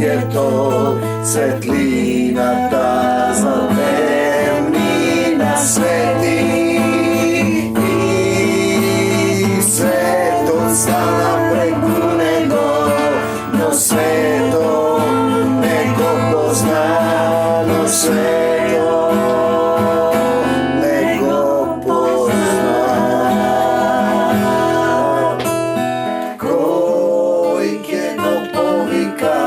je to svetlina ta zlatevnina sveti i sveto stala preko nego, no sveto neko poznano sveto neko pozna. Kojke to povika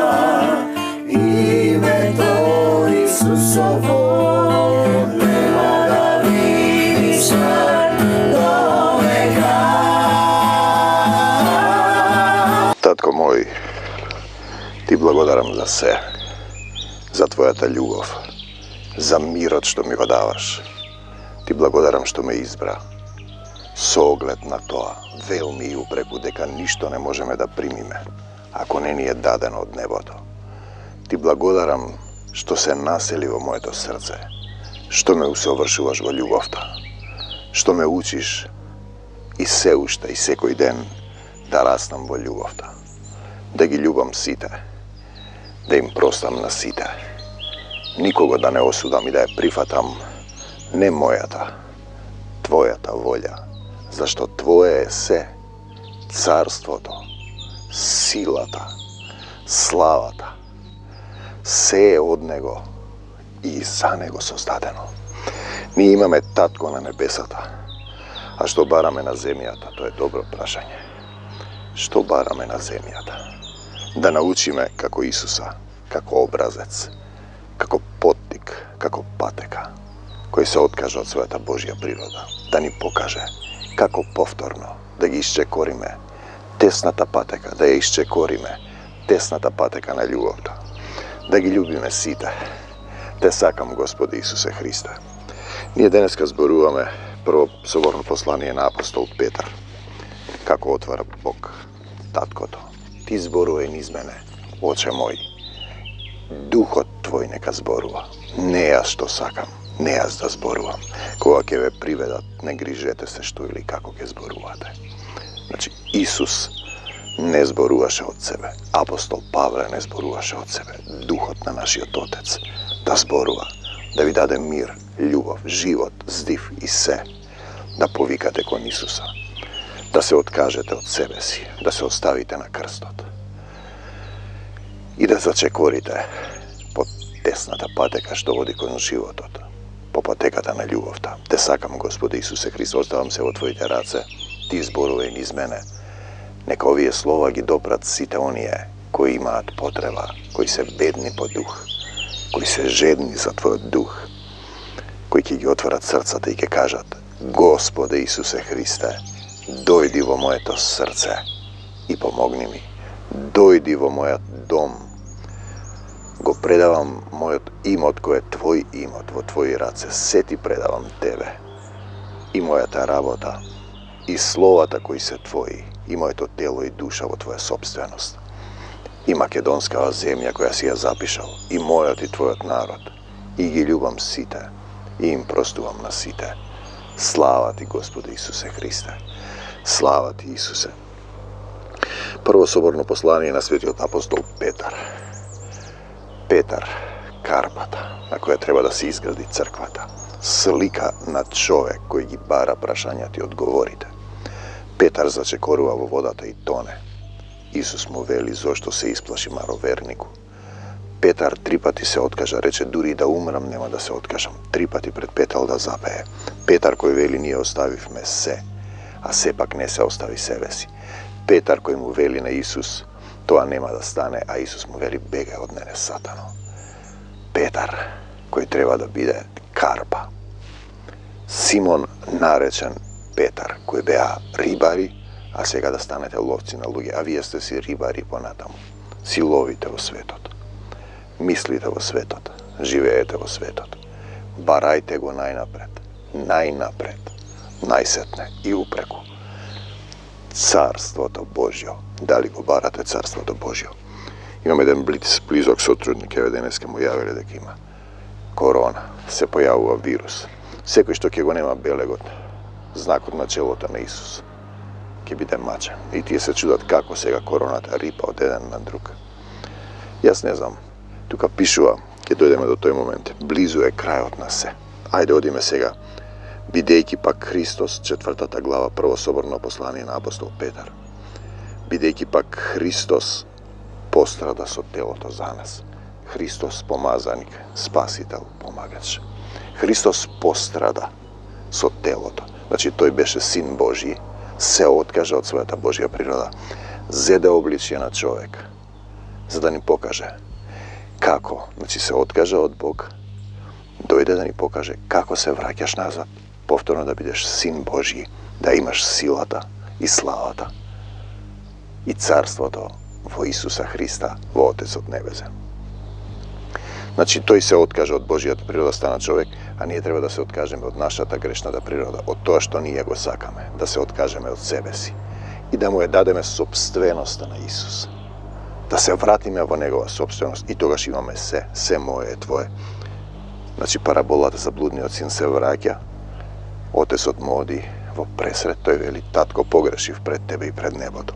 ime to Isusovo, nema da vidi smrt do veka. Tatko moj, ti blagodaram za sve, za tvoja ta ljubav, za mirot što mi ga davaš. Ti blagodaram što me izbra, s ogled na to, vel mi upreku deka ništo ne može me da primi me, ako ne nije dadeno od neboto. Ti blagodaram što se naseli vo moje to srce, što me usavršuvaš vo ljubavta, što me učiš i se ušta i sekoj den da rastam vo ljubavta, da gi ljubam site, da im prostam na site, nikogo da ne osudam i da je prifatam, ne mojata, tvojata volja, zašto tvoje je se, carstvo to, silata, slavata, se je od nego i za nego sozdadeno. Ni ima me tatko na nebesata, a što bara me na zemljata, to je dobro prašanje. Što bara me na zemljata? Da nauči me kako Isusa, kako obrazec, kako potnik, kako pateka, koji se otkaže od sveta Božja priroda, da ni pokaže kako povtorno, da gi iščekori me, tesnata pateka, da je iščekori me, tesnata pateka na ljubavta, da gi ljubi me site, te sakam Gospodi Isuse Hriste. Nije deneska zboruvame prvo soborno poslanije na apostol Petar, kako otvara Bog, tatko to, ti zboruvaj niz mene, oče moj, duhot tvoj neka zboruva, ne ja što sakam, ne ja da zboruvam, koga ke ve privedat, ne grižete se što ili kako ke zboruvate. Znači, Isus ne zboruvaše od sebe, apostol Pavle ne zboruvaše od sebe, duhot na naši otec, da zboruva, da vi dade mir, ljubav, život, zdiv i se, da povikate kon Isusa, da se otkažete od sebe si, da se ostavite na krstot i da začekorite pod tesnata pateka što vodi kon životot, po patekata na ljubavta. Te sakam, Gospode Isuse Hriste, ostavam se od tvojite race, ti zboruje niz mene, neka ovije slova gi doprat site onije koji imat potreba, koji se bedni po duh, koji se žedni za tvoj duh, koji ki gi otvarat srca te i ke kažat: Gospode Isuse Hriste, dojdi vo moje to srce i pomogni mi, dojdi vo moja dom, go predavam mojot imot koje je tvoj imot vo tvoji race, se ti predavam tebe i moja ta rabota i slovata koji se tvoji i moje to telo i duša vo tvoja sobstvenost i makedonska zemlja koja si ja zapišao i mojot i tvojot narod i gi ljubam site i im prostuvam na site. Slava ti, Gospode Isuse Hriste, slava ti, Isuse. Prvo soborno poslanje na sveti od apostol Petar. Petar, Karpata, na koja treba da se izgradi crkvata. Slika na čovek koji gi bara prašanja ti odgovorite. Petar začekoruva vo vodata i tone. Isus mu veli zašto se isplaši maro verniku. Petar 3 pati se otkaža, reče duri da umram, nema da se otkažam. 3 pati pred Petal da zapeje. Petar koji veli nije ostaviv me se, a se pak ne se ostavi sebe si. Petar koji mu veli na Isus, toa nema da stane, a Isus mu veli begaj od mene satano. Petar koji treba da bide Karpa. Simon narečen Petar koji bea ribari, a сега да станете ловци на луѓе, а вие сте си рибари понатаму. Си ловите во светот. Мислите во светот. Живеете во светот. Барајте го најнапред. Најнапред. Најсетне и упреку. Царството Божјо. Дали го барате Царството Божјо? Имам еден близок сотрудник, еве денеска му јавиле дека има корона. Се појавува вирус. Секој што ќе го нема белегот, знакот на челото на Исус, ќе биде мачен. И тие се чудат како сега короната рипа од еден на друг. Jaz ne znam, тука пишува, ќе дојдеме до тој момент, близу е крајот на се. Ајде одиме сега, бидејќи пак Христос, 4 глава, прво соборно послание на апостол Петар, бидејќи пак Христос пострада со телото за нас. Христос помазаник, спасител, помагач. Христос пострада со телото. Значи, тој беше Син Божји, се откажа од својата Божја природа, зеде обличје на човек, за да ни покаже како, значи се откажа од Бог, дојде да ни покаже како се враќаш назад, повторно да бидеш Син Божји, да имаш силата и славата и царството во Исуса Христа, во Отецот Небесен. Значи, тој се откажа од Божјата природа, стана човек, а ние треба да се откажеме од нашата грешната природа, од тоа што ние го сакаме, да се откажеме од себе си и да му ја дадеме собственоста на Исус. Да се вратиме во негова собственост и тогаш имаме се мое е твое. Значи, параболата за блудниот син се враќа, отецот му оди во пресред, тој вели: татко, погрешив пред тебе и пред небото.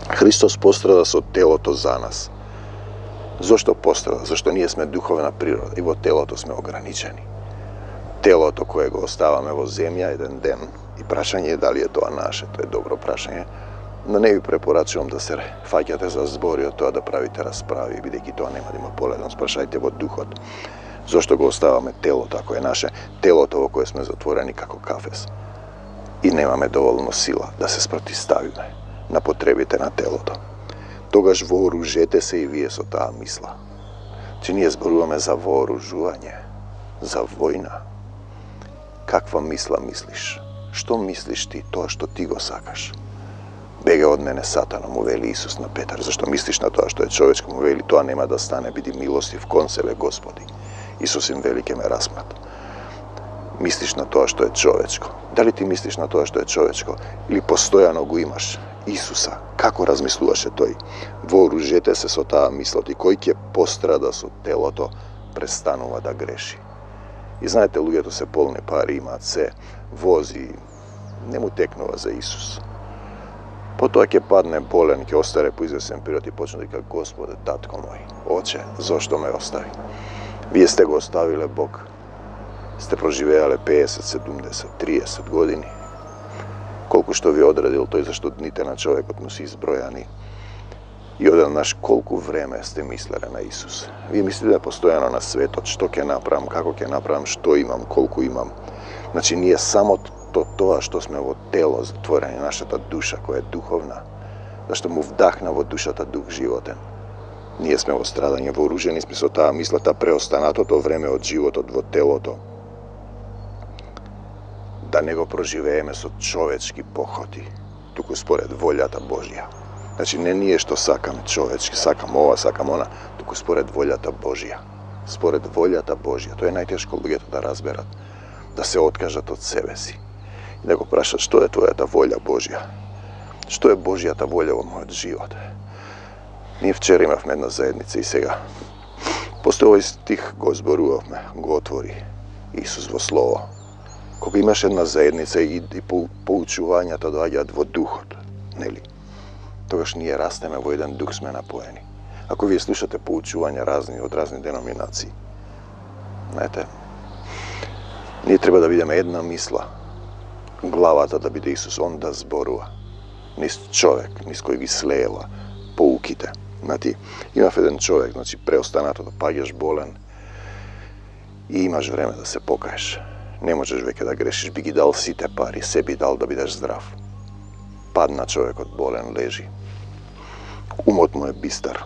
Христос пострада со телото за нас. Зошто пострада? Зашто ние сме духовна природа и во телото сме ограничени. Телото кое го оставаме во земја еден ден, и прашање е дали е тоа наше, тоа е добро прашање, но не ви препорачувам да се фаќате за збори од тоа да правите расправи, бидејќи тоа нема да има полезност. Прашајте во духот. Зошто го оставаме телото, ако е наше, телото во кое сме затворени како кафес и немаме доволно сила да се спротивставиме на потребите на телото. Тогаш вооружете се и вие со таа мисла. Че ние зборуваме за вооружување, за војна. Каква мисла мислиш? Што мислиш ти, тоа што ти го сакаш? Бега од мене, Сатано, му вели Исус на Петар. Зашто мислиш на тоа што е човечко? Му вели: тоа нема да стане, биди милостив кон себе, Господи. Исус им вели: ке ме расмат. Мислиш на тоа што е човечко? Дали ти мислиш на тоа што е човечко? Или постојано го имаш Исуса? Како размислуваше тој? Вооружете се со таа мислот и кој ќе пострада со телото, престанува да греши. И знаете, луѓето се полни пари, имаат се, вози, не му текнува за Исус. Потоа ќе падне болен, ќе остаре по извесен период и почне да вика: Господе, татко мој, Оче, зошто ме остави? Вие сте го оставиле Бог. Сте проживеале 50, 70, 30 години. Колку што ви одредил тој, зашто дните на човекот му се избројани. И одеднаш колку време сте мислеле на Исус. Вие мислите постојано на светот, што ќе направам, како ќе направам, што имам, колку имам. Значи, ние само тоа што сме во тело затворени, нашата душа која е духовна, зашто му вдахна во душата дух животен. Ние сме во страдање, вооружени сме со таа мислата преостанатото време од животот во телото. Да не го проживееме со човечки похоти, туку според волјата Божја. Значи, не ние што сакаме човечки, сакам ова, сакам она, туку според волјата Божја. Според волјата Божја. Тоа е најтешко луѓето да разберат, да се откажат од себе си. И да го прашат: што е твојата волја Божја? Што е Божјата волја во мојот живот? Ние вчера имавме една заедница и сега. После овој стих го зборувавме, го отвори Исус во Слово. Кога имаш една заедница и поучувањата доаѓаат во духот, нели? Тогаш ние растеме во еден дух, сме напоени. Ако вие слушате поучувања разни од разни деноминации, знаете, ние треба да бидеме една мисла. Главата да биде Исус, он да зборува. Низ човек, низ кој ги слеела поуките. Знати, имав еден човек, значи преостанатото, паѓаш болен и имаш време да се покаеш. Не можеш веќе да грешиш, би ги дал сите пари, се би дал да бидеш здрав. Падна човекот болен, лежи. Умот му е бистар,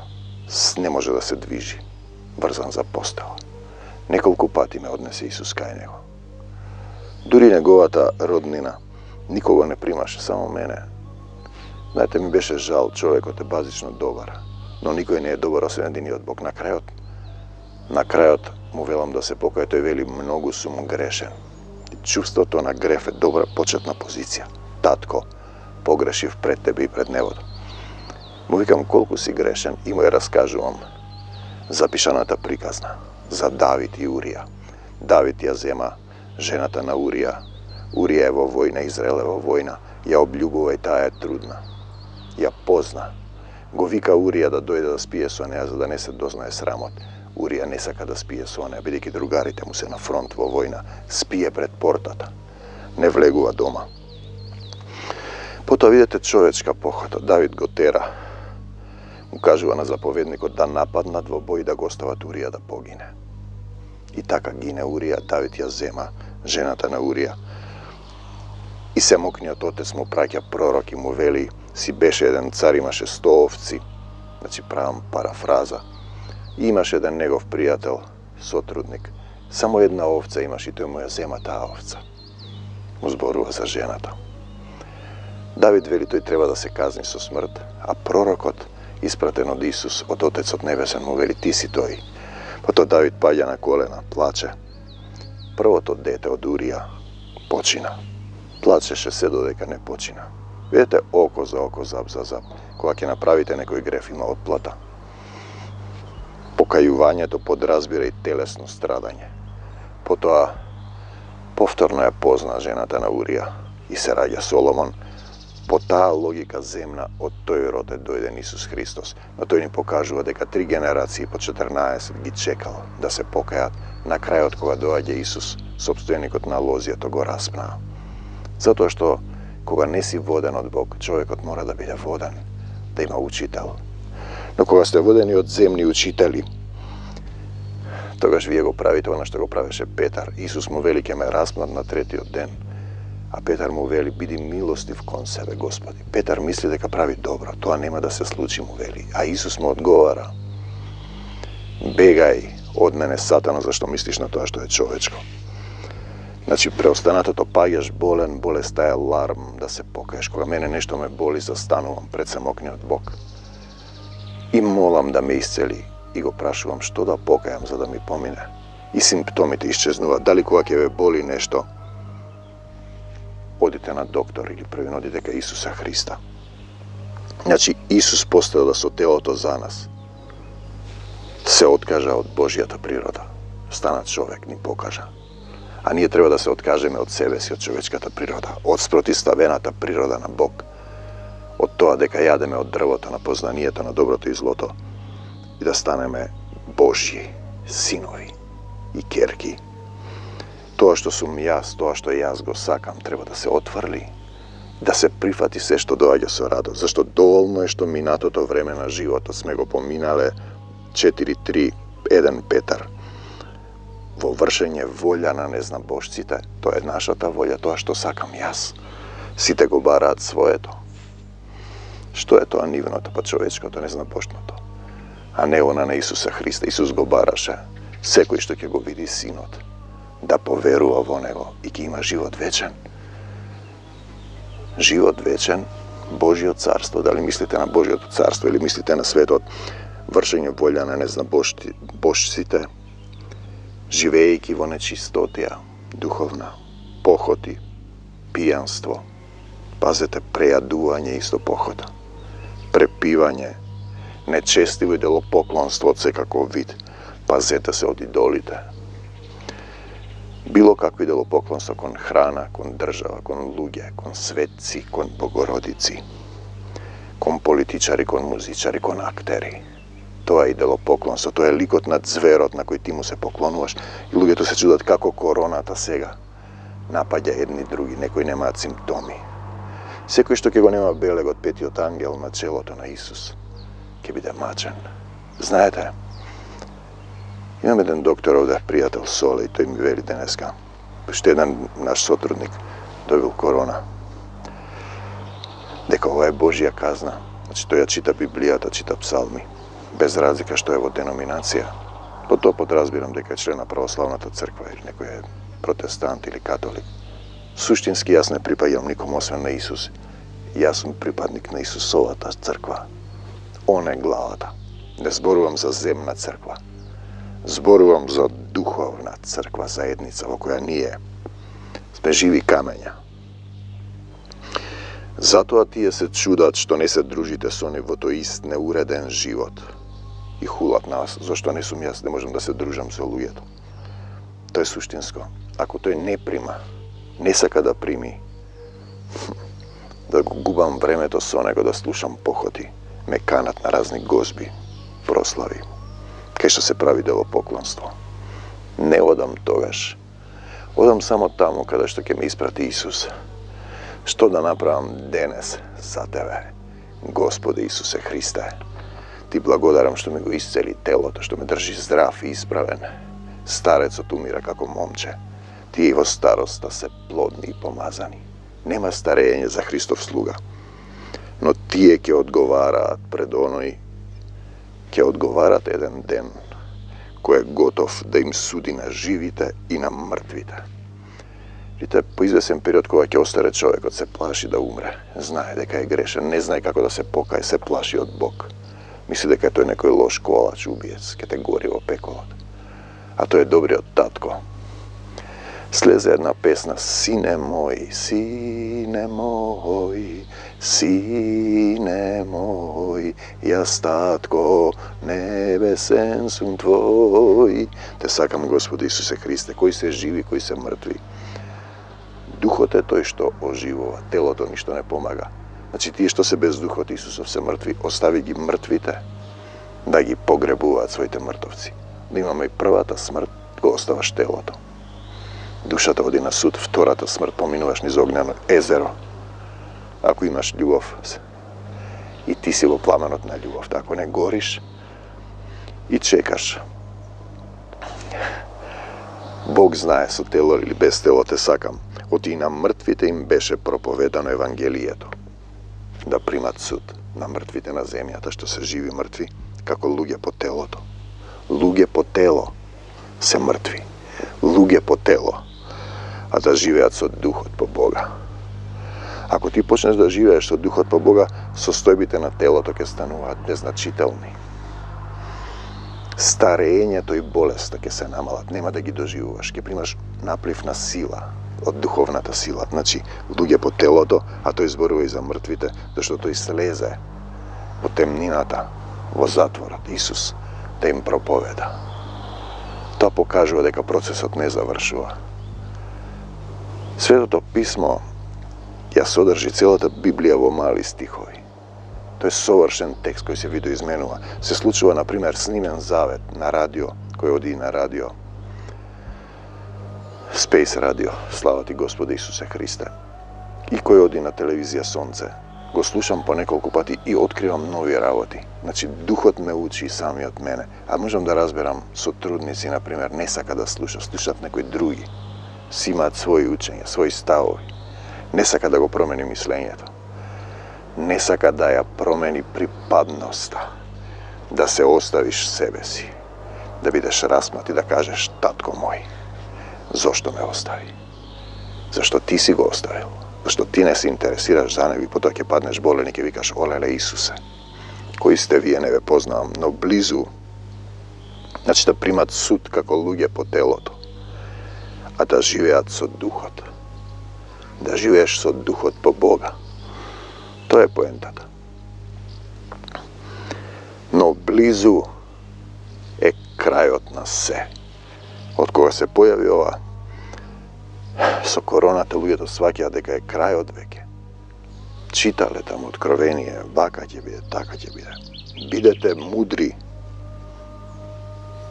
не може да се движи, врзан за постела. Неколку пати ме однесе Исус кај него. Дури неговата роднина никого не примаше, само мене. Знаете, ми беше жал, човекот е базично добар, но никој не е добар освен единиот Бог. На крајот му велам да се покаја, тој вели: многу сум грешен. Чувството на греф е добра почетна позиција. Татко, погрешив пред тебе и пред небото. Му викам: колку си грешен, и му ја раскажувам запишаната приказна за Давид и Урија. Давид ја зема жената на Урија. Урија е во војна, Израел е во војна. Ја облюбува и таа е трудна. Ја позна. Го вика Урија да дојде да спие со неа, за да не се дознае срамот. Урија не сака да спие со неа, бидејќи другарите му се на фронт во војна. Спие пред портата. Не влегува дома. Потоа видите човечка похота. Давид го тера. Му кажува на заповедникот да нападнат во бој, да го остават Урија да погине. И така гине Урија, Давид ја зема жената на Урија. И Семокниот отец му праќа пророк и му вели: си беше еден цар, имаше 100 овци. Значи правам парафраза. И имаше еден негов пријател, сотрудник. Само една овца имаш и тој му ја зема таа овца. Му зборува за жената. Давид вели тој треба да се казни со смрт, а пророкот, испратен од Исус, од Отецот Небесен, му вели: ти си тој. Потоа Давид паѓа на колена, плаче. Првото дете од Урија почина. Плачеше се додека не почина. Видете, око за око, зап за зап. Кога ќе направите некој греф, има отплата. Покајувањето подразбира и телесно страдање. Потоа повторно ја позна жената на Урија и се раѓа Соломон. По таа логика земна, од тој род е дојден Исус Христос. Но тој ни покажува дека 3 генерации по 14 ги чекал да се покајат. На крајот, кога доаѓа Исус, собственикот на лозијето го распнаа. Затоа што кога не си воден од Бог, човекот мора да биде воден, да има учител. Но кога сте водени од земни учители, тогаш вие го правите она што го правеше Петар. Исус му вели: ќе ме распнат на третиот ден. А Петар му вели: биди милостив кон себе, Господи. Петар мисли дека прави добро, тоа нема да се случи, му вели. А Исус му одговара: бегај од мене, Сатана, зашто мислиш на тоа што е човечко. Значи, преостанатото паѓаш болен, болеста е аларм да се покаеш. Кога мене нешто ме боли, застанувам пред Семокниот Бог и молам да ме исцели и го прашувам што да покајам за да ми помине. И симптомите исчезнуваат. Дали кога ќе ве боли нешто, одите на доктор или први одите кај Исуса Христа. Значи, Исус пострадал со телото за нас. Се откажа од Божјата природа. Стана човек, ни покажа. А ние треба да се откажеме од себе си, од човечката природа, од спротивставената природа на Бог, од тоа дека јадеме од дрвото на познанието на доброто и злото и да станеме Божји синови и керки. Тоа што сум јас, тоа што јас го сакам, треба да се отврли, да се прифати се што доаѓа со радост, зашто доволно е што минатото време на животот сме го поминале 4-3-1 Петар. Во вршење волја на незнабожците, тоа е нашата волја, тоа што сакам јас. Сите го бараат своето. Што е тоа нивното, па човечкото, незнабожното? А не она на Исуса Христа. Исус го бараше секој што ќе го види Синот, да поверува во Него и ќе има живот вечен. Живот вечен, Божјо царство. Дали мислите на Божјото царство или мислите на светот? Вршење волја на незнабожците, живеејќи во нечистотија, духовна, похоти, пијанство, пазете, прејадување исто похота, препивање, нечестиво и делопоклонство од секаков вид, пазете се од идолите. Било какви делопоклонство кон храна, кон држава, кон луѓе, кон светци, кон богородици, кон политичари, кон музичари, кон актери. Тоа е идолопоклонство, тоа е ликот на зверот на кој ти му се поклонуваш. И луѓето се чудат како короната сега напаѓа едни други, некои немаат симптоми. Секој што ќе го нема белегот петиот ангел на челото на Исус, ќе биде мачен. Знаете, имам еден доктор овде, пријател Соле, и тој ми вели денеска, што еден наш сотрудник добил корона, дека ова е Божја казна. Значи, тој ја чита Библијата, чита псалми, без разлика што е во деноминација. По тоа подразбирам дека е член на православната црква или некој е протестант или католик. Суштински јас не припаѓам никому освен на Исус. Јас сум припадник на Исусовата црква. Он е главата. Не зборувам за земна црква. Зборувам за духовна црква, заедница во која ние сме живи камења. Затоа тие се чудат што не се дружите со нив во тој ист неуреден живот. И хулат на вас, зашто не сум јас, не можам да се дружам со луѓето. Тоа е суштинско. Ако тој не прима, не сака да прими, да го губам времето со него, да слушам похоти, me kanat na raznih gozbi, proslavi, kaj što se pravi poklonstvo. Ne odam togaš. Odam samo tamo kada što ke me isprati Isus. Što da napravam danas za tebe, Gospode Isuse Hriste. Ti blagodaram što mi go isceli telo, to što me drži zdrav i ispraven. Starec od umira kako momče. Ti jeho starosta se plodni i pomazani. Nema starenje za Hristov sluga. No tije ke odgovarat pred onoj, ke odgovarat jedan den, koji je gotov da im sudi na živite i na mrtvite. Vidite, po izvesen period koji je ostare čovjek od se plaši da umre. Znaje deka je grešan, ne znaje kako da se pokaje, se plaši od Bog. Misli deka je to nekoj loš kolač, ubijec, ke te gorivo pekolot. A to je dobri od tatko. Sleze jedna pesna, sine moj, jas tatko, nebesen sum tvoj. Te sakam, Gospodi Isuse Hriste, koji se živi, koji se mrtvi. Duhote to je što oživova, telo to ništo ne pomaga. Znači ti što se bez duhot Isusov se mrtvi, ostavi gi mrtvite, da gi pogrebuvat svojite mrtovci. Da imamo i prvata smrt, ko ostavaš telo to. Duša te vodi na sud, vtorata smrt, pominuvaš niz ognjeno ezero. Ako imaš ljubav, i ti si plamanot na ljubav, tako ne goriš i čekaš. Bog znaje so telo ili bez telo te sakam. Oti na mrtvite im beše propovedano evangelijeto. Da primat sud na mrtvite na zemlji, a ta što se živi mrtvi, kako luge po telo to. Luge po telo se mrtvi. Luge po telo, a da živejac od duhot po Boga. Ako ti počneš da živeješ od duhot po Boga, sostojbite na telo to ke stanovat neznačitelni. Starenje to i bolest ke se namalat, nema da gi doživuvaš, ke primaš naplivna sila, od duhovnata sila. Znači, luge po telo to, a to izboruje i za mrtvite, da što to i sleze po temninata, vo zatvorat, Isus, da im propoveda. To pokažuje deka procesot ne završува. Sveto to pismo ja sodrži cijela ta Biblija vo mali stihovi. To je savršen tekst koji se video izmenува. Se slučava, na primjer, snimen zavet na radio, koji odi na radio Space radio, slava ti Gospode Isuse Hriste, i koji odi na televizija Sonce. Go slušam po nekoliko pati i otkrivam novi ravoti. Znači, duhot me uči sami od mene. A možem da razberam so trudnici, na primjer, ne saka da slušat nekoj drugi. Si imat svoje učenje, svoji stavovi. Ne saka da go promeni mislenje to. Ne saka da ja promeni pripadnosta. Da se ostaviš sebe si. Da budeš rasmat i da kažeš, tatko moj, zašto me ostavi? Zašto ti si go ostavil? Zašto ti ne se interesiraš za nebi, potom ke padneš bolenik i vikaš, olele Isuse, koji ste vi, neve poznavam, no blizu. Znači da primat sud kako luge po telotu, a da živejat so duhot. Da živeš so duhot po Boga. To je poentata. No blizu je kraj od nas se. Od koga se pojavi ova so koronata, ljudje to shvatja deka je kraj od veke. Čitale tamo otkrovenije, vaka će bide, taka će bide. Bidete mudri,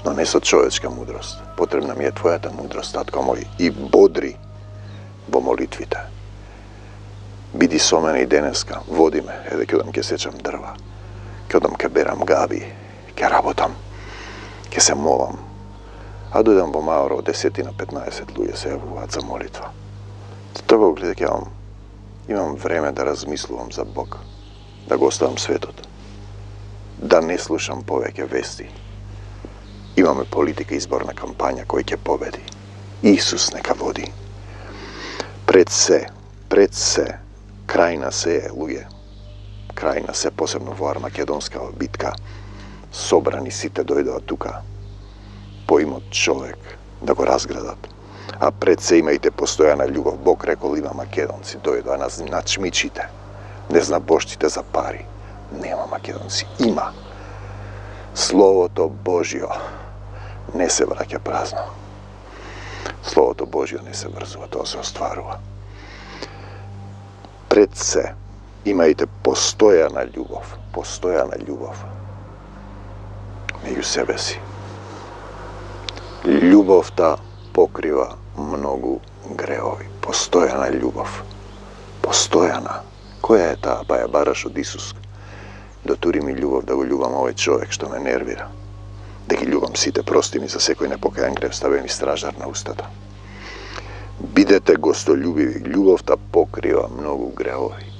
no ne so čovječka mudrost. Potrebna mi je tvoja ta mudrost, tatko moj, i bodri bo molitvite. Bidi so mene i deneska, vodi me, edhe kjodam ke sjećam drva, kjodam ke beram gabi, ke rabotam, ke se movam. A dojdem bo malo, 10 na 15 ljudi se javuvat za molitva. Toga gledek ja imam vreme da razmislujem za Bog, da go ostavam svetot, da ne slušam poveke vesti. Imamo politika, izborna kampanja koji će pobedi. Isus neka vodi. Pred se, krajina se je, luje. Krajina se, posebno Var Makedonska bitka, sobrani site dojde od tuka. Pojmo čovjek da go razgradat. A pred se imajte postojana ljubav. Bog rekao, liva Makedonci dojdu, a nas načmičite. Ne zna bošćite za pari. Nema Makedonci. Ima. Slovo to Božjo ne se vraća prazno. Slovo to Božjo ne se vrzuva, to se ostvaruva. Pred se, Imajte postojana ljubav među sebe si. Ljubav ta pokriva mnogu greovi. Postojana ljubav. Postojana. Koja je ta? Pa je baraš od Isus. Doturi mi ljubav da go ljubam ovaj čovjek što me nervira. Da gi ljubam site, prosti mi za sekoj nepokajan grev, stave mi stražar na ustata. Bidete gostoljubivi, ljubav ta pokriva mnogu greovi.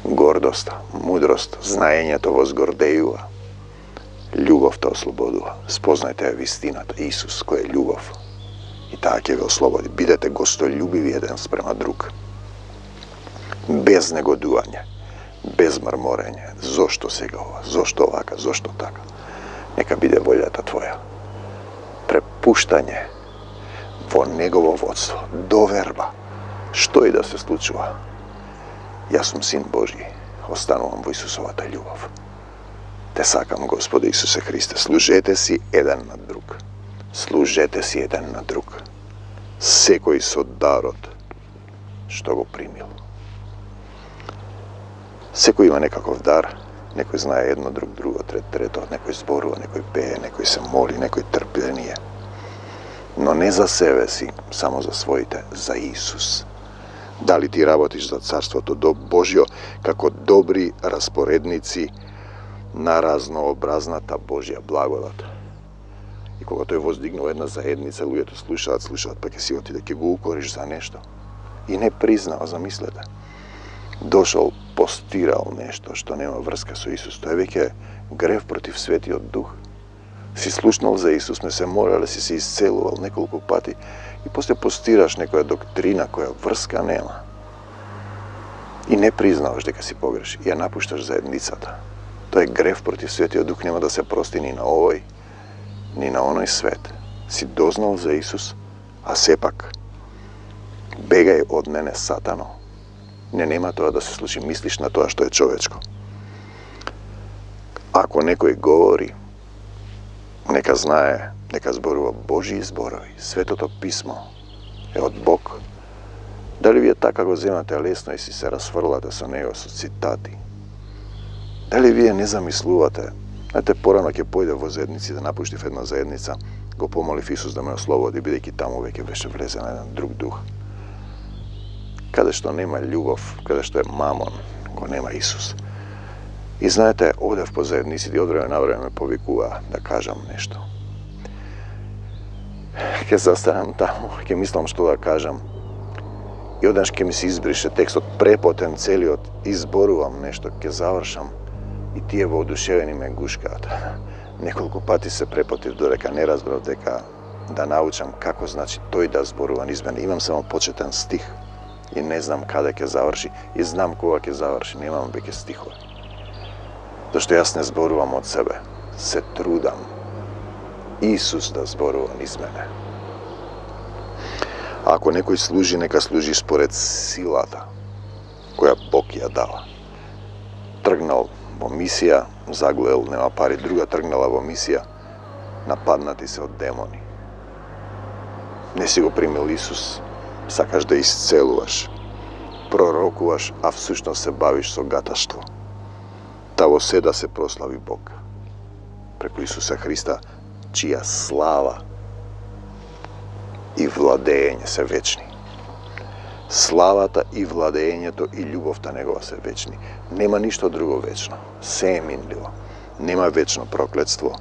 Gordosta, mudrost, znajenje to vas gordejuva. Ljubav te oslobodila. Spoznajte je vistina, Isus koji je ljubav. I tak je ga oslobodi. Bidete gostoljubivi jedan sprema drug. Bez negoduvanja, bez mrmorenja. Zašto se ga ova, zašto ovaka, zašto taka. Neka bide voljata tvoja. Prepuštanje vo njegovo vodstvo, doverba. Što i da se slučuva. Ja sam sin Božji, ostanu vam vo Isusova ta ljubav. Te sakam, Gospode Isuse Hriste, služete si jedan na drug. Služete si jedan na drug. Sekoj so darot što go primil. Sekoj ima nekakav dar, nekoj zna jedno, drugo, treto, nekoj zboruva, nekoj peje, nekoj se moli, nekoj trpljenije. No ne za sebe si, samo za svojite, za Isus. Da li ti rabotiš za carstvo to Božjo, kako dobri rasporednici na raznoobразната Božja blagodat. I koga to je vozdignuo jedna zajednica, ljudje to slušat, pa ke si oti da ke go ukoriš za nešto. I ne priznao, zamislite. Došao, postirao nešto što nema vrska su Isus. To je veke grev protiv svetio duh. Si slušnal za Isus, sme se morali, si se isceloval nekoliko pati i poslije postiraš nekoja doktrina koja vrska nema. I ne priznavaš da si pogreši, ja napuštaš zajednicata. To je grev protiv svetio duh, nema da se prosti ni na ovoj, ni na onoj svet. Si doznal za Isus, a sepak begaj od mene, satano. Nema toga da se sluči, misliš na to što je čovečko. Ako nekoj govori, neka znaje, neka zborува Božji zborovi, Svetото pismo je od Bog. Da li vi je tako го вземате лесно и си се разфрлате со него со цитати? Дали вие не замислувате? Знаете, порано ќе појде во заедници, да напушти в една заедница, го помолив Исус да ме ослободи, бидејќи таму веќе беше влезен на еден друг дух. Каде што нема љубов, каде што е мамон, го нема Исус. И знаете, одев по заедниците и од време на време повикува да кажам нешто. Ке застанам таму, ке мислам што да кажам. И однаш ке ми се избрише текстот препотен целиот, изборувам нешто, ке завршам и тие воодушевени ме гушкаат. Неколку пати се препотив додека не разбрав дека да научам како значи тој да зборува низ мене. Имам само почетен стих и не знам каде ќе заврши и знам кога ќе заврши, немам веќе стихове. Зашто јас не зборувам од себе, се трудам Исус да зборува низ мене. Ако некој служи, нека служи според силата која Бог ја дава. Тргнал во мисија, загледал, нема пари, друга тргнала во мисија, нападнати се од демони. Не си го примил Исус, сакаш да исцелуваш, пророкуваш, а всушност се бавиш со гаташтво. Та во се да се прослави Бог. Преку Исуса Христа, чија слава и владење се вечни. Славата и владењето и љубовта негова се вечни. Нема ништо друго вечно. Се е минливо. Нема вечно проклетство.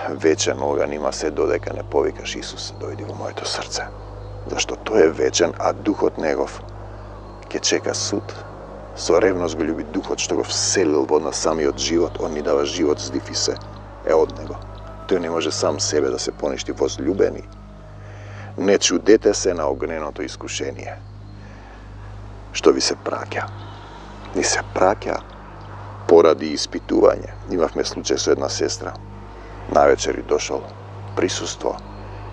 Вечен оган има се додека не повикаш Исус, дојди во моето срце. Зашто тој е вечен, а духот негов ќе чека суд. Со ревност го љуби духот што го вселил во нас самиот живот. Он ни дава живот, здив и се е од него. Тој не може сам себе да се поништи. Возлюбени, не чудете се на огненото искушение, што ви се праќа. Ни се праќа поради испитување. Имавме случај со една сестра. Навечер и дошол, присуство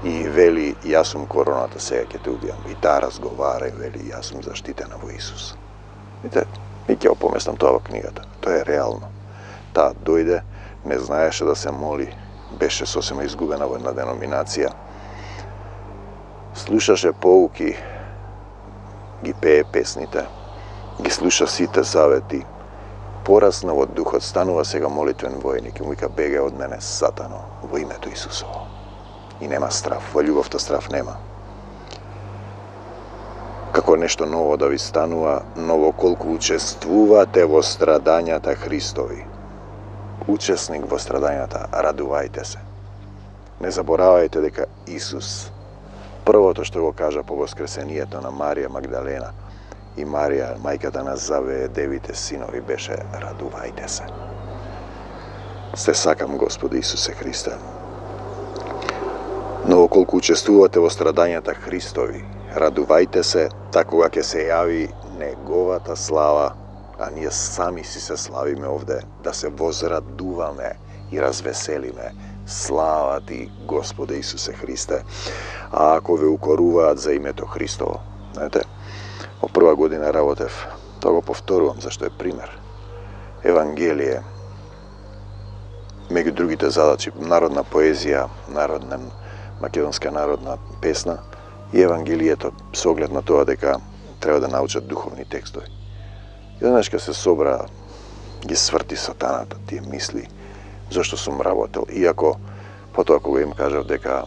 и вели, јас сум короната, сега ќе те убијам. И таа разговара и вели, јас сум заштитена во Исус. Видите, ми ќе опоместам тоа во книгата. Тоа е реално. Таа дојде, не знаеше да се моли, беше сосема изгубена во една деноминација. Слушаше поуки, ги пее песните, ги слуша сите завети, пораснал од духот, станува сега молитвен војник и му вика: бегај од мене, сатано, во името Исусово. И нема страф, во љубовта страф нема. Како нешто ново да ви станува, ново колку учествувате во страдањата Христови. Учесник во страдањата, радувајте се. Не заборавајте дека Исус, првото што го кажа по воскресението на Марија Магдалена и Марија, мајката на Заве, девите синови, беше: радувајте се. Се сакам, Господи Исусе Христе. Но колку учествувате во страдањата Христови, радувајте се, така кога ќе се јави Неговата слава, а ние сами си се славиме овде, да се возрадуваме и развеселиме. Слава Ти, Господе Исусе Христе. А ако ве укоруваат за името Христово, знаете, во прва година работев, тоа го повторувам, зашто е пример. Евангелие, меѓу другите задачи, народна поезија, македонска народна песна и Евангелието, со оглед на тоа дека треба да научат духовни текстови. И еднаш кога се собра, ги сврти сатаната тие мисли, зашто сум работел. Иако, потоа кога им кажав дека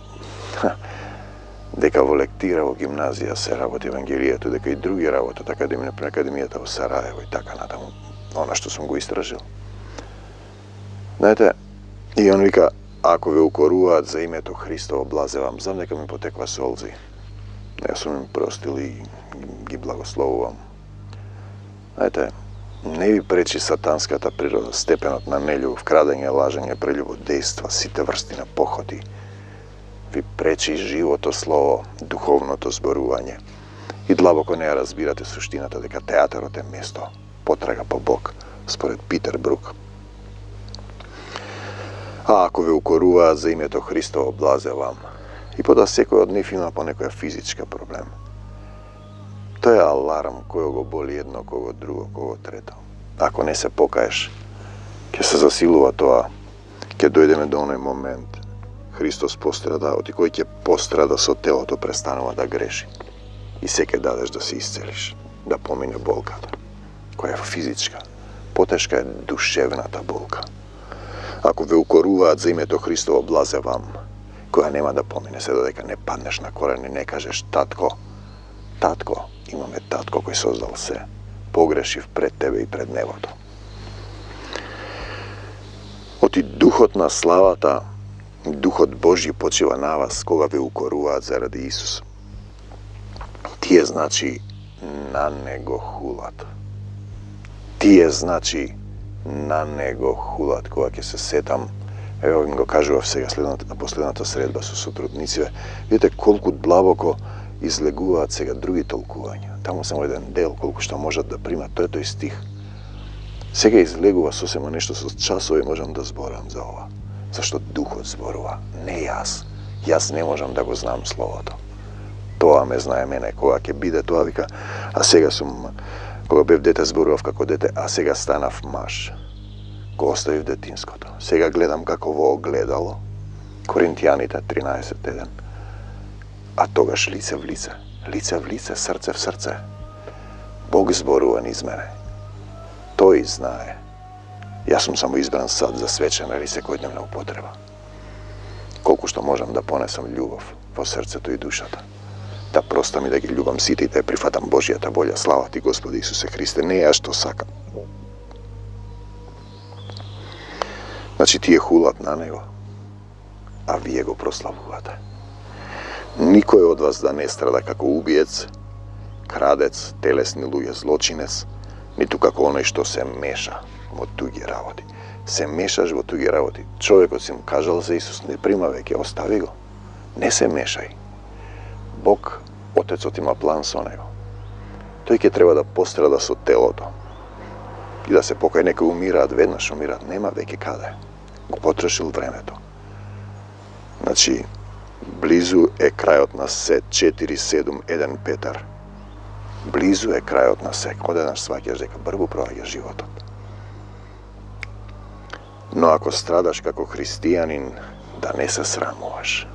во лектира во гимназија се работи Евангелието, дека и други работат, академијата во Сараево и така натаму, она што сум го истражил. Знаете, и он вика: ако ве укоруваат за името Христово, блазевам. Знам дека ми потеква солзи. Јас сум им простил и ги благословувам. Знаете, не ви пречи сатанската природа, степенот на нељубов, крадење, лажење, прелюбодејства, сите врсти на похоти. Ви пречи живото слово, духовното зборување. И длабоко не ја разбирате суштината дека театарот е место потрага по Бог, според Питер Брук. А ако ве укоруваат за името Христово, блазевам. И потоа секој од нив има по некоја физичка проблем. Тоа е аларм кој го боли едно, кого друго, кого трето. Ако не се покаеш, ќе се засилува тоа, ќе дојдеме до оној момент. Христос пострада, оти кој ќе пострада со телото престанува да греши. И се ќе дадеш да се исцелиш, да помине болката, која е физичка. Потешка е душевната болка. Ако ве укоруваат за името Христово, блазевам, која нема да помине се додека не паднеш на корен и не кажеш: татко, татко, имаме татко кој создал се, погрешив пред тебе и пред небото. Оти духот на славата, духот Божји почива на вас кога ве укоруваат заради Исус. Тие значи на него хулат. Тие значи на него хулат. Кога ќе се сетам, ево им го кажував сега последната средба со сотрудниците, видите колку длабоко излегуваат сега други толкувања. Таму само еден дел, колку што можат да примат, тој стих. Сега излегува сосема нешто, со часови можам да зборам за ова. Зашто Духот зборува, не јас. Јас не можам да го знам Словото. Тоа ме знае мене, кога ќе биде тоа, вика, а сега сум, кога бев дете зборував како дете, а сега станав маж. Го оставив детинското. Сега гледам како во огледало, Коринтијаните 13:1. А тогаш лице в лице, срце в срце. Бог зборува низ мене. Тој знае. Јас сум само избран сад за свечена или секојдневна употреба. Колку што можам да понесам љубов во срцето и душата. Да простам и да ги љубам сите и да ја прифатам Божјата волја. Слава Ти, Господи Исусе Христе, не ја што сакам. Значи тие хулат на него, а вие го прославувате. Никој од вас да не страда како убиец, крадец, телесни луѓе, злочинец, ниту како оној што се меша во туѓи работи. Се мешаш во туѓи работи. Човекот си му кажал за Исус, не прима веќе, остави го. Не се мешај. Бог, Отецот има план со него. Тој ќе треба да пострада со телото. И да се покај, нека умираат, веднаш умираат, нема веќе каде. Го потрошил времето. Значи, близу е крајот на се, 4:7:1 Петар. Близу е крајот на се. Одеднаш сваќаш дека брзо проаѓа животот. Но ако страдаш како христијанин, да не се срамуваш.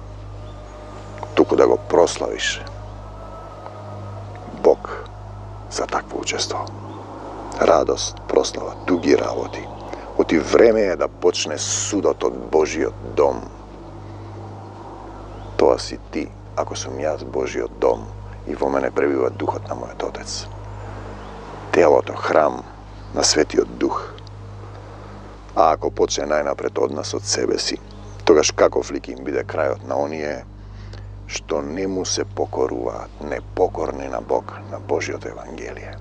Туку да го прославиш Бог за такво учество. Радост, прослава, дуги работи. Оти време е да почне судот од Божиот дом. Тоа си ти, ако сум јас Божиот дом и во мене пребива духот на мојот Отец. Телото, храм на Светиот Дух. А ако почне најнапред од нас, од себе си, тогаш каков ли ќе им биде крајот на оние што не му се покоруваат, непокорни на Бог, на Божиото Евангелие.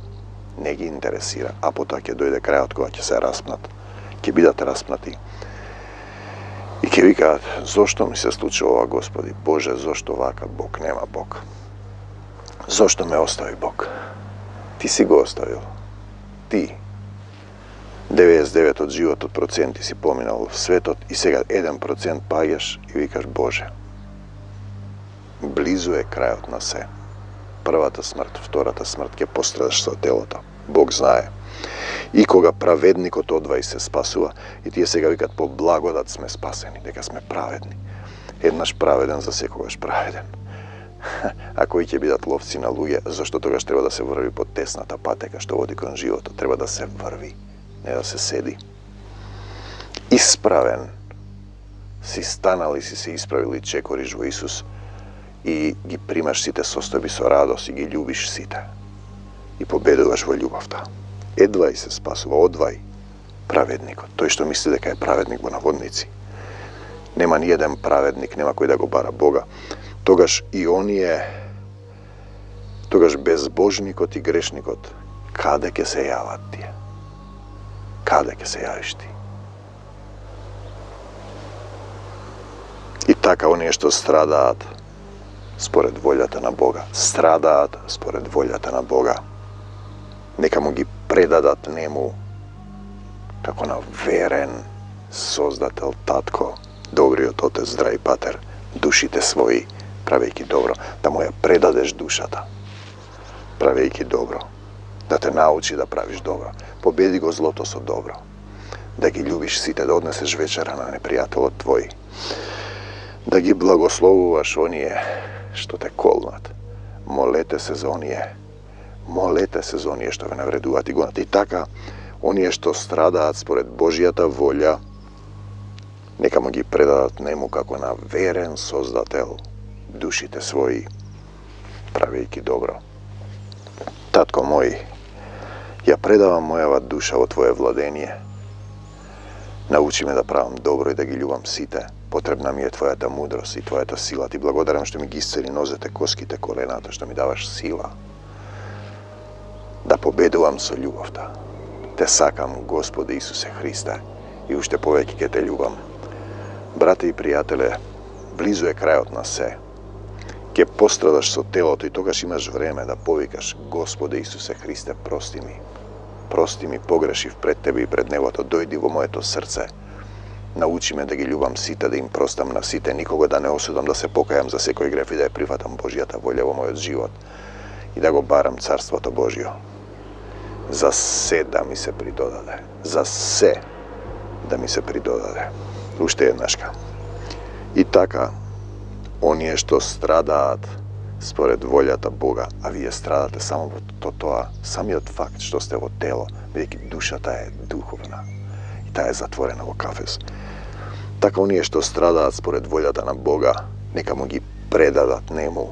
Не ги интересира, а потоа ќе дојде крајот кога ќе се распнат, ќе бидат распнати. И ќе викаат, зошто ми се случи ова, Господи, Боже, зошто вака, Бог нема Бог? Зошто ме остави Бог? Ти си го оставил. Ти. 99 од животот проценти си поминал в светот и сега 1% паѓаш и викаш, Боже. Близу е крајот на се. Првата смрт, втората смрт, ќе пострадаш со телото. Бог знае. И кога праведникот одва и се спасува, и тие сега викат по благодат сме спасени, дека сме праведни. Еднаш праведен, за секогаш праведен. А кои ќе бидат ловци на луѓе, зашто тогаш треба да се врви по тесната патека што води кон животот, треба да се врви, не да се седи. Исправен си станал и си се исправил и чекориш во Исус и ги примаш сите состојби со радост и ги љубиш сите. И победуваш во љубовта. Едвај се спасува, одвај праведникот. Тој што мисли дека е праведник во наводници. Нема ни еден праведник, нема кој да го бара Бога. Тогаш и оние, тогаш безбожникот и грешникот, каде ќе се јават тие? Каде ќе се јавиш ти? И така оние што страдаат според волјата на Бога, страдаат според волјата на Бога, нека му ги предадат нему како на верен Создател, Татко, добриот Отец, здрави Патер, душите своји, правејќи добро, да му ја предадеш душата, правејќи добро, да те научи да правиш добро, победи го злото со добро, да ги љубиш сите, да однесеш вечера на непријателот твој, да ги благословуваш оние што те колнат, молете се за оние, што ве навредуваат и гонат. И така, оние што страдаат според Божијата волја, нека му ги предадат нему како на верен Создател душите своји, правејќи добро. Татко мој, ја предавам мојава душа во Твое владение. Научи ме да правам добро и да ги љубам сите. Потребна ми е Твојата мудрост и Твојата сила. Ти благодарам што ми ги исцели нозете, коските, колената, што ми даваш сила да победувам со љубовта. Те сакам, Господи Исусе Христе, и уште повеќе ќе те љубам. Брате и пријателе, близу е крајот на се. Ќе пострадаш со телото и тогаш имаш време да повикаш, Господи Исусе Христе, прости ми, погрешив пред Тебе и пред Негото, дојди во моето срце. Научи ме да ги љубам сите, да им простам на сите, никога да не осудам, да се покајам за секој греф и да ја прифатам Божијата волја во мојот живот и да го барам Царството Божио. За се да ми се придодаде. За се да ми се придодаде. Уште еднашка. И така, оние што страдаат според волјата Бога, а вие страдате само во тоа, самиот факт што сте во тело, бидејќи душата е духовна и таа е затворена во кафез. Така оние што страдаат според волјата на Бога, нека му ги предадат нему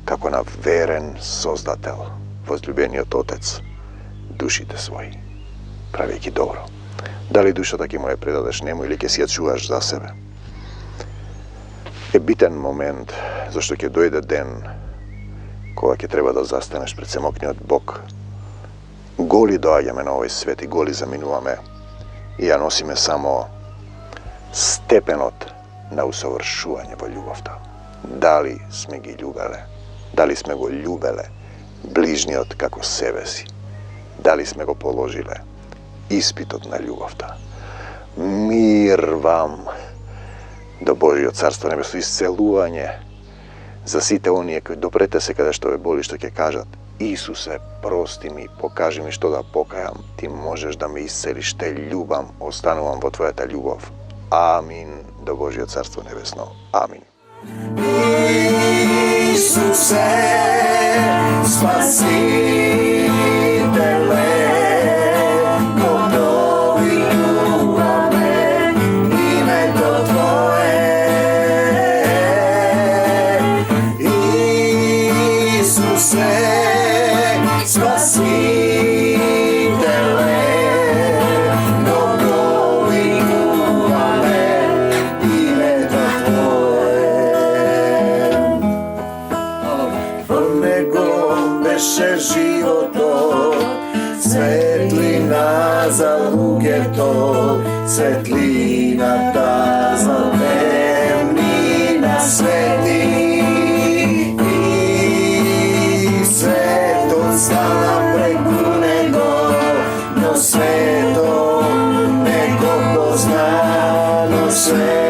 како на верен Создател, возлюбениот Отец, душите своји, правејќи добро. Дали душата ќе му ја предадеш нему или ќе си ја чуваш за себе? Е битен момент, зашто ќе дојде ден кога ќе треба да застанеш пред семокниот Бог. Голи доаѓаме на овој свет и голи заминуваме и ја носиме само степенот на усовршување во љубовта. Дали сме ги љубеле? Дали сме го љубеле ближниот како себе си? Дали сме го положиле испитот на љубовта? Мир вам до Божиот Царство Небесно, исцелување за сите оние кои допрете се каде што ве боли, што ќе кажат, Исусе, прости ми, покажи ми што да покајам, ти можеш да ме исцелиш, те љубам, останувам во Твојата љубов. Амин, до Божиот Царство Небесно. Амин. Исусе, Спасителе, svetlina ta zlatevnina sveti i svetog stala preko nego, no sveto neko poznano sve.